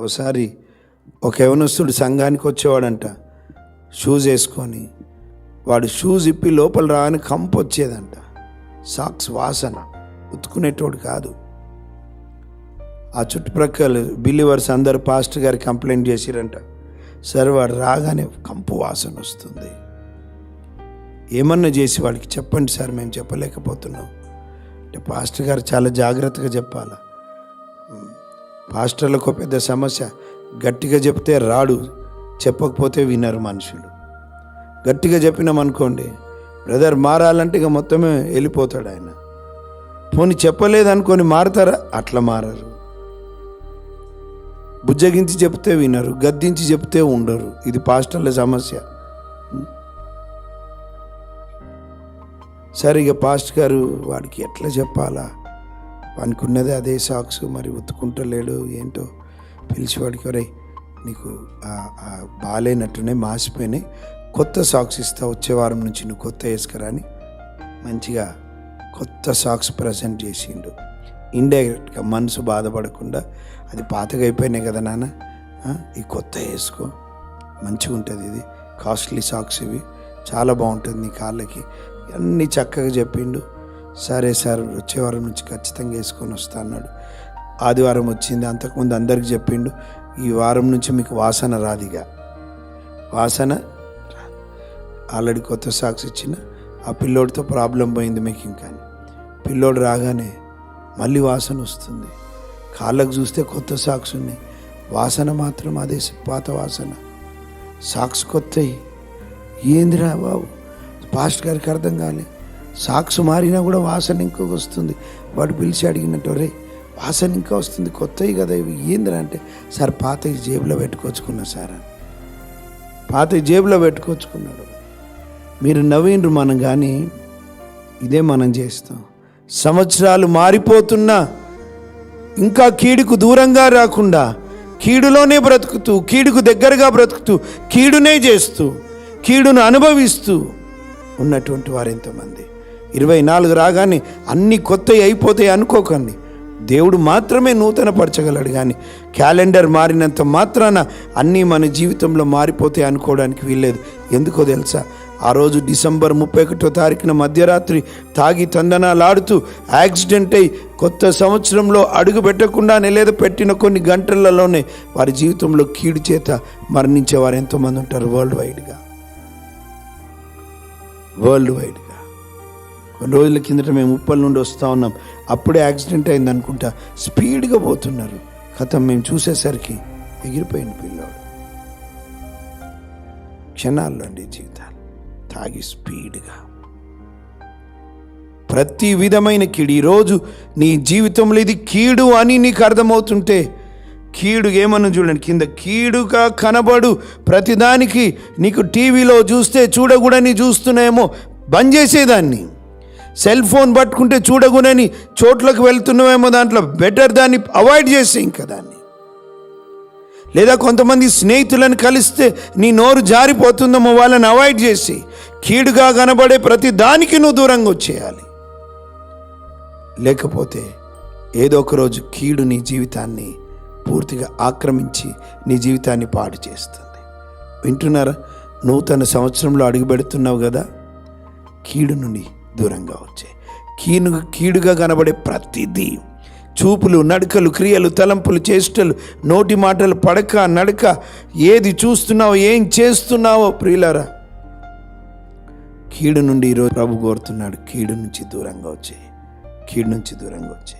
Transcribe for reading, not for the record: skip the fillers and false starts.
ఓసారి ఒక యవనస్తుడు సంఘానికి వచ్చేవాడంట. షూస్ వేసుకొని వాడు షూస్ ఇప్పి లోపల రాని కంపు వచ్చేదంట. సాక్స్ వాసన, ఉతుకునేటోడు కాదు. ఆ చుట్టుప్రక్కల బిలీవర్స్ అందరు పాస్టర్ గారికి కంప్లైంట్ చేసిరంట. సార్ వాడు రాగానే కంపు వాసన వస్తుంది, ఏమన్నా చేసి వాడికి చెప్పండి సార్, మేము చెప్పలేకపోతున్నాం అంటే పాస్టర్ గారు చాలా జాగ్రత్తగా చెప్పాలి. పాస్టర్లకు పెద్ద సమస్య, గట్టిగా చెప్తే రాడు, చెప్పకపోతే వినరు మనుషులు. గట్టిగా చెప్పినామనుకోండి, బ్రదర్ మారాలంటే ఇక మొత్తమే వెళ్ళిపోతాడు ఆయన. పోనీ చెప్పలేదనుకొని మారుతారా? అట్లా మారరు. బుజ్జగించి చెప్తే వినరు, గద్దించి చెప్తే ఉండరు. ఇది పాస్టర్ల సమస్య. సరే ఇక పాస్టర్ గారు వాడికి ఎట్లా చెప్పాలా, వానికి ఉన్నదే అదే సాక్స్, మరి ఉతుకుంటలేడు ఏంటో. పిలిచి వాడికి, ఒరే నీకు బాగాలేనట్టునే మాసిపోయినాయి, కొత్త సాక్స్ ఇస్తా, వచ్చే వారం నుంచి నువ్వు కొత్త వేసుకురా అని మంచిగా కొత్త సాక్స్ ప్రజెంట్ చేసిండు. ఇండైరెక్ట్గా మనసు బాధపడకుండా, అది పాతగా అయిపోయినాయి కదా నాన్న, ఈ కొత్త వేసుకో, మంచిగా ఉంటుంది, ఇది కాస్ట్లీ సాక్స్, ఇవి చాలా బాగుంటుంది నీ కాళ్ళకి, అన్నీ చక్కగా చెప్పిండు. సరే సార్ వచ్చే వారం నుంచి ఖచ్చితంగా వేసుకొని వస్తా అన్నాడు. ఆదివారం వచ్చింది, అంతకుముందు అందరికి చెప్పిండు, ఈ వారం నుంచి మీకు వాసన రాదిగా, వాసన ఆల్రెడీ కొత్త సాక్స్ ఇచ్చిన. ఆ పిల్లోడితో ప్రాబ్లం పోయింది మీకు. ఇంకా పిల్లోడు రాగానే మళ్ళీ వాసన వస్తుంది. కాళ్ళకు చూస్తే కొత్త సాక్స్ ఉన్నాయి, వాసన మాత్రం అదే పాత వాసన. సాక్స్ కొత్తవి. ఏందిరా బాబు, పాస్ట్ గారికి అర్థం కాలే. సాక్స్ మారినా కూడా వాసన ఇంకొక వస్తుంది. వాడు పిలిచి అడిగినట్టు, రే వాసన ఇంకా వస్తుంది, కొత్తవి కదా ఇవి, ఏందిరా అంటే, సార్ పాతవి జేబులో పెట్టుకొచ్చుకున్నా సార్ అని. పాతవి జేబులో పెట్టుకొచ్చుకున్నాడు. మీరు నవ్విండ్రు, మనం కానీ ఇదే మనం చేస్తాం. సంవత్సరాలు మారిపోతున్నా ఇంకా కీడుకు దూరంగా రాకుండా, కీడులోనే బ్రతుకుతూ, కీడుకు దగ్గరగా బ్రతుకుతూ, కీడునే చేస్తూ, కీడును అనుభవిస్తూ ఉన్నటువంటి వారు ఎంతమంది. 24 రాగానే అన్నీ కొత్తవి అయిపోతాయి అనుకోకండి. దేవుడు మాత్రమే నూతన పరచగలడు, కానీ క్యాలెండర్ మారినంత మాత్రాన అన్నీ మన జీవితంలో మారిపోతాయి అనుకోవడానికి వీల్లేదు. ఎందుకో తెలుసా, ఆ రోజు డిసెంబర్ 31వ తారీఖున మధ్యరాత్రి తాగి తందనాలాడుతూ యాక్సిడెంట్ అయి కొత్త సంవత్సరంలో అడుగు పెట్టకుండానే, లేదా పెట్టిన కొన్ని గంటలలోనే వారి జీవితంలో కీడు చేత మరణించేవారు ఎంతోమంది ఉంటారు వరల్డ్ వైడ్గా. కొన్ని రోజుల కిందట మేము ఉప్పల్ నుండి వస్తూ ఉన్నాం. అప్పుడే యాక్సిడెంట్ అయింది అనుకుంటా, స్పీడ్గా పోతున్నారు. కథం మేము చూసేసరికి ఎగిరిపోయింది పిల్లోడు. క్షణాల్లో అండి జీవితాలు. తాగి స్పీడ్గా ప్రతి విధమైన కీడు. ఈరోజు నీ జీవితంలో ఇది కీడు అని నీకు అర్థమవుతుంటే, కీడు ఏమన్నా చూడండి, కింద కీడుగా కనబడు ప్రతిదానికి. నీకు టీవీలో చూస్తే చూడకూడని చూస్తున్నాయేమో, బంద్ చేసేదాన్ని. సెల్ ఫోన్ పట్టుకుంటే చూడకూడని చోట్లకు వెళ్తున్నావేమో, దాంట్లో బెటర్ దాన్ని అవాయిడ్ చేసే ఇంకా దాన్ని. లేదా కొంతమంది స్నేహితులను కలిస్తే నీ నోరు జారిపోతుందేమో, వాళ్ళని అవాయిడ్ చేసి, కీడుగా కనబడే ప్రతి దానికి నువ్వు దూరంగా వచ్చేయాలి. లేకపోతే ఏదో ఒక రోజు కీడు నీ జీవితాన్ని పూర్తిగా ఆక్రమించి నీ జీవితాన్ని పాడు చేస్తుంది. వింటున్నారా? నూతన సంవత్సరంలో అడుగుపెడుతున్నావు కదా, కీడు నుండి దూరంగా వచ్చే, కీడుగా కనబడే ప్రతిదీ, చూపులు, నడకలు, క్రియలు, తలంపులు, చేష్టలు, నోటి మాటలు, పడక, నడక, ఏది చూస్తున్నావో, ఏం చేస్తున్నావో ప్రియులారా, కీడు నుండి ఈరోజు ప్రభు కోరుతున్నాడు. కీడు నుంచి దూరంగా వచ్చే, కీడు నుంచి దూరంగా వచ్చే.